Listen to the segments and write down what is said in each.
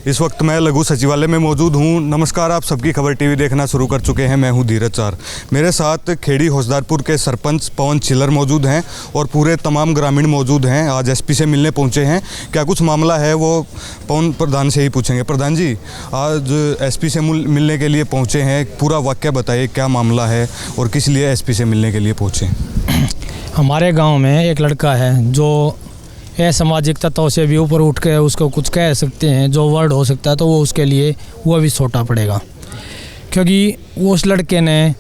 इस वक्त मैं लघु सचिवालय में मौजूद हूं। नमस्कार, आप सबकी खबर टीवी देखना शुरू कर चुके हैं। मैं हूं धीरज चार। मेरे साथ खेड़ी होसदारपुर के सरपंच पवन चिल्लर मौजूद हैं और पूरे तमाम ग्रामीण मौजूद हैं। आज एसपी से मिलने पहुंचे हैं। क्या कुछ मामला है वो पवन प्रधान से ही पूछेंगे। प्रधान जी, आज एसपी से मिलने के लिए पहुँचे हैं, पूरा वाक्य बताइए, क्या मामला है और किस लिए एसपी से मिलने के लिए पहुँचे? हमारे गाँव में एक लड़का है जो असामाजिक तत्वों से भी ऊपर उठ के उसको कुछ कह सकते हैं, जो वर्ड हो सकता है तो वो उसके लिए वो भी छोटा पड़ेगा, क्योंकि उस लड़के ने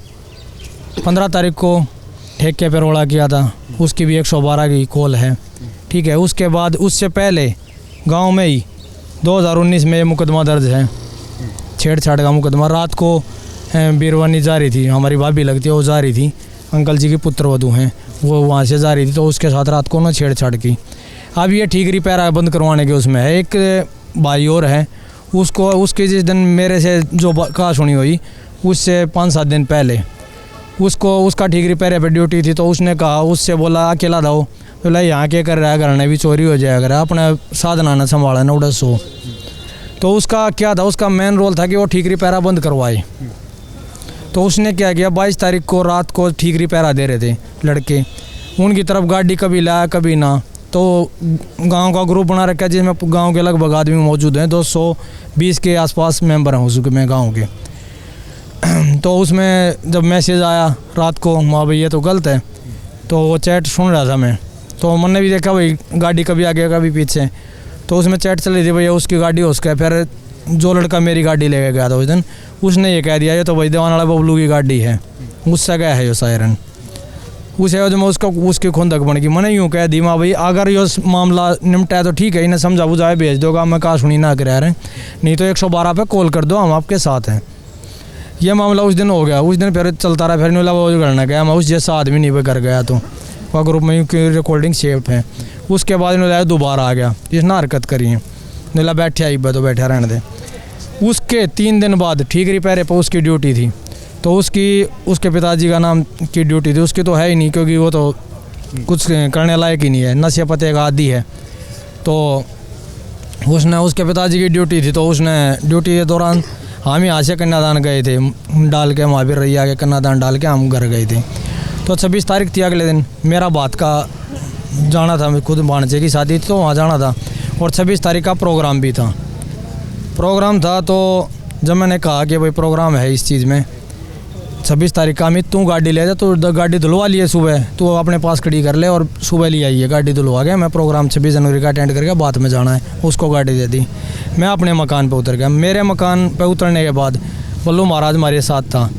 15 तारीख को ठेके पर रोड़ा किया था। उसकी भी 112 की कॉल है, ठीक है। उसके बाद उससे पहले गांव में ही 2019 में मुकदमा दर्ज है, छेड़छाड़ का मुकदमा। रात को बीरवानी जा रही थी, हमारी भाभी लगती है, वो जा रही थी, अंकल जी की पुत्रवधू हैं, वो वहाँ से जा रही थी, तो उसके साथ रात को ना छेड़छाड़ की। अब ये ठीकरी पैरा बंद करवाने के उसमें है। एक भाई और है, उसके जिस दिन मेरे से जो कहा सुनी हुई, उससे 5-7 दिन पहले उसका ठीकरी पैरे पे ड्यूटी थी, तो उसने कहा, उससे बोला अकेला दो, बोला यहाँ के कर रहा है, घर में भी चोरी हो जाएगा, कर अपने साधना न संभाला न उड़स हो। तो उसका क्या था, उसका मेन रोल था कि वो ठीकरी पैरा बंद करवाए। तो उसने क्या किया, 22 तारीख को रात को ठीकरी पैरा दे रहे थे लड़के, उनकी तरफ गाड़ी कभी लाया कभी ना। तो गांव का ग्रुप बना रखा है जिसमें गांव के लगभग आदमी मौजूद हैं, 220 के आसपास मेंबर हैं उसमें गांव के। तो उसमें जब मैसेज आया रात को, माँ भाई ये तो गलत है, तो वो चैट सुन रहा था मैं, तो मैंने भी देखा भाई गाड़ी कभी आगे कभी पीछे, तो उसमें चैट चल रही थी, भैया उसकी गाड़ी उसका। फिर जो लड़का मेरी गाड़ी लेके गया था उस दिन, उसने ये कह दिया ये तो भाई देवान वाला बबलू की गाड़ी है, मुझसे गया है ये सायरन। उस एवज में उसकी खुंदक बन गई। मैंने यूँ कह दी, माँ भाई अगर ये मामला निपटा है तो ठीक है, इन्हें समझा बुझाए भेज दोगा, मैं कहा सुनी ना करा रहे, नहीं तो 112 पे कॉल कर दो, हम आपके साथ हैं। ये मामला उस दिन हो गया। उस दिन फिर चलता रहा, फिर नहीं वो करना गया, मैं उस जैसा आदमी नहीं पे कर गया, तो वह ग्रुप में रिकॉर्डिंग सेफ है। उसके बाद इन्होंने दोबारा आ गया, इसने हरकत करी है, नीला बैठे आई तो बैठा रहने दे। उसके 3 दिन बाद ठीकरी पैरे पर उसकी ड्यूटी थी, तो उसके पिताजी का नाम की ड्यूटी थी, उसकी तो है ही नहीं, क्योंकि वो तो कुछ करने लायक ही नहीं है, नशे पते का आदी है। तो उसके पिताजी की ड्यूटी थी, तो उसने ड्यूटी के दौरान हम यहाँ से कन्यादान गए थे, डाल के महावीर रैया के कन्यादान डाल के हम घर गए थे। तो 26 तारीख थी, अगले दिन मेरा बात का जाना था, खुद भाणजे की शादी थी तो वहाँ जाना था, और 26 तारीख का प्रोग्राम भी था। तो जब मैंने कहा कि भाई प्रोग्राम है इस चीज़ में 26 तारीख का, अमित तू गाड़ी ले जा, तो गाड़ी धुलवा लिए सुबह, तो अपने पास खड़ी कर ले और सुबह ले आइए। गाड़ी धुलवा गया, मैं प्रोग्राम 26 जनवरी का अटेंड करके बात में जाना है, उसको गाड़ी दे दी। मैं अपने मकान पे उतर गया। मेरे मकान पे उतरने के बाद बल्लू महाराज हमारे साथ था,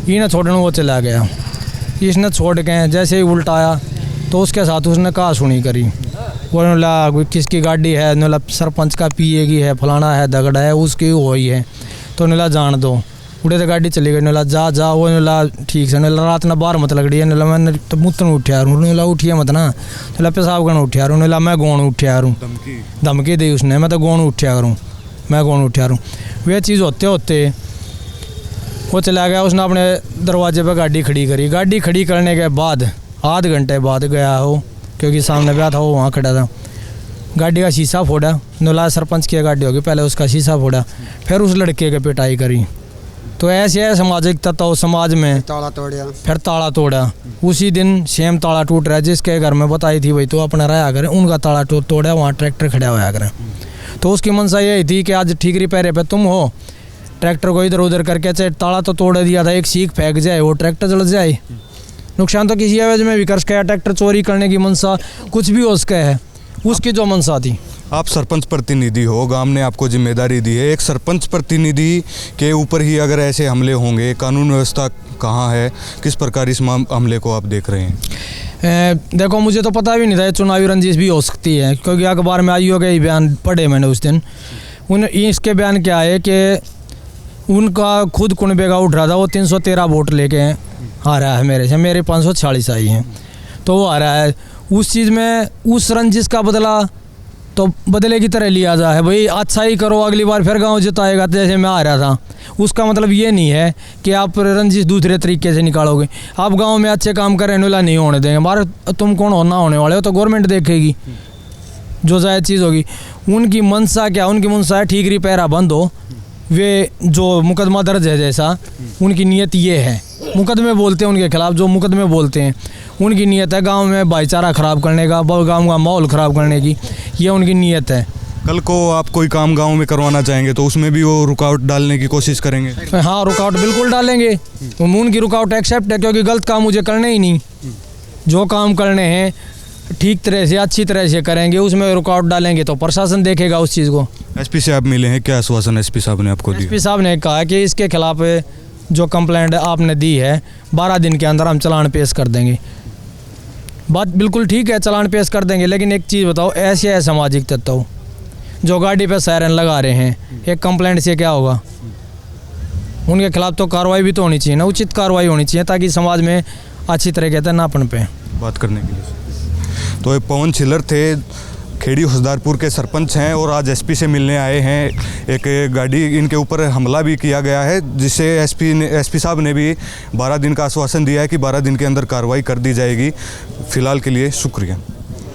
इन्हें छोड़ने वो चला गया। इसने छोड़ के जैसे ही उल्टा आया तो उसके साथ उसने कहा सुनी करी, वो ला किसकी गाड़ी है, नला सरपंच का पीए की है, फलाना है, दगड़ा है, उसकी वही है, तो नला जान दो। उड़े तो गाड़ी चली गई, नला जा वो नला ठीक से, नला रात ना 12 मत लग रही है, नला मैंने तो मुतन उठा रू, नला उठिए मत ना, नला पेशाब करना उठा रू, नला मैं गौण उठा रू, धमकी दी उसने, मैं तो गौण उठा करूँ, मैं गौण उठा रू। वह चीज़ होते होते वो चला गया। उसने अपने दरवाजे पर गाड़ी खड़ी करी। गाड़ी खड़ी करने के बाद आध घंटे बाद गया हो, क्योंकि सामने गया था, वो वहाँ खड़ा था, गाड़ी का शीशा फोड़ा, नला सरपंच की गाड़ी होगी, पहले उसका शीशा फोड़ा, फिर उस लड़के के पिटाई करी। तो ऐसे है सामाजिक तत्व समाज में, ताला तोड़ा, फिर ताला तोड़ा। उसी दिन सेम ताला टूट रहा है, जिसके घर में बताई थी भाई तो अपना रहा करें, उनका ताला तोड़ा, वहाँ ट्रैक्टर खड़ा हुआ करें। तो उसकी मंशा यही थी कि आज ठीकरी पैरे पे तुम हो, ट्रैक्टर को इधर उधर करके, चाहे ताला तो तोड़ दिया था, एक सीख फेंक जाए, वो ट्रैक्टर जल जाए, नुकसान तो किसी एवज में भी कर सके। ट्रैक्टर चोरी करने की मंशा कुछ भी हो सके है, उसकी जो मंशा थी। आप सरपंच प्रतिनिधि हो, गांव ने आपको जिम्मेदारी दी है, एक सरपंच प्रतिनिधि के ऊपर ही अगर ऐसे हमले होंगे, कानून व्यवस्था कहाँ है, किस प्रकार इस हमले को आप देख रहे हैं? देखो, मुझे तो पता भी नहीं था चुनावी रंजिश भी हो सकती है, क्योंकि अखबार में आईओ के बयान पढ़े मैंने उस दिन। इसके बयान क्या है कि उनका खुद कुनबे का उठ रहा था, वो 313 वोट लेके आ रहा है मेरे से, मेरे 546 आई हैं, तो वो आ रहा है। उस चीज़ में उस रंजिश का बदला तो बदले की तरह लिया जा है, भाई अच्छा ही करो, अगली बार फिर गांव जिताएगा, जैसे मैं आ रहा था। उसका मतलब ये नहीं है कि आप रंजिश दूसरे तरीके से निकालोगे। आप गांव में अच्छे काम करें वाला नहीं होने देंगे, मारे तुम कौन होना होने वाले हो, तो गवर्नमेंट देखेगी। जो जायज़ चीज़ होगी। उनकी मंशा क्या, उनकी मंशा है ठीक रिपेरा बंद हो, वे जो मुकदमा दर्ज है जैसा उनकी नीयत ये है, मुकदमे बोलते हैं उनके खिलाफ, जो मुकदमे बोलते हैं उनकी नीयत है गांव में भाईचारा ख़राब करने का, गांव का माहौल ख़राब करने की, ये उनकी नीयत है। कल को आप कोई काम गांव में करवाना चाहेंगे तो उसमें भी वो रुकावट डालने की कोशिश करेंगे? हाँ, रुकावट बिल्कुल डालेंगे, उनकी रुकावट एक्सेप्ट है, क्योंकि गलत काम मुझे करने ही नहीं, जो काम करने हैं ठीक तरह से अच्छी तरह से करेंगे, उसमें रुकावट डालेंगे तो प्रशासन देखेगा उस चीज़ को। एसपी से आप मिले हैं, क्या आश्वासन एसपी साहब ने आपको दिया? एसपी साहब ने कहा कि इसके खिलाफ जो कंप्लेंट आपने दी है 12 दिन के अंदर हम चालान पेश कर देंगे। बात बिल्कुल ठीक है, चालान पेश कर देंगे, लेकिन एक चीज़ बताओ, ऐसे असामाजिक तत्व जो गाड़ी पे सायरन लगा रहे हैं, एक कंप्लेंट से क्या होगा? उनके खिलाफ तो कार्रवाई भी तो होनी चाहिए ना, उचित कार्रवाई होनी चाहिए, ताकि समाज में अच्छी तरह कहते हैं ना पनपे। बात करने के लिए तो ये पवन छिल्लर थे, खेड़ी होसदारपुर के सरपंच हैं और आज एसपी से मिलने आए हैं। एक गाड़ी इनके ऊपर हमला भी किया गया है, जिससे एसपी साहब ने भी 12 दिन का आश्वासन दिया है कि 12 दिन के अंदर कार्रवाई कर दी जाएगी। फ़िलहाल के लिए शुक्रिया।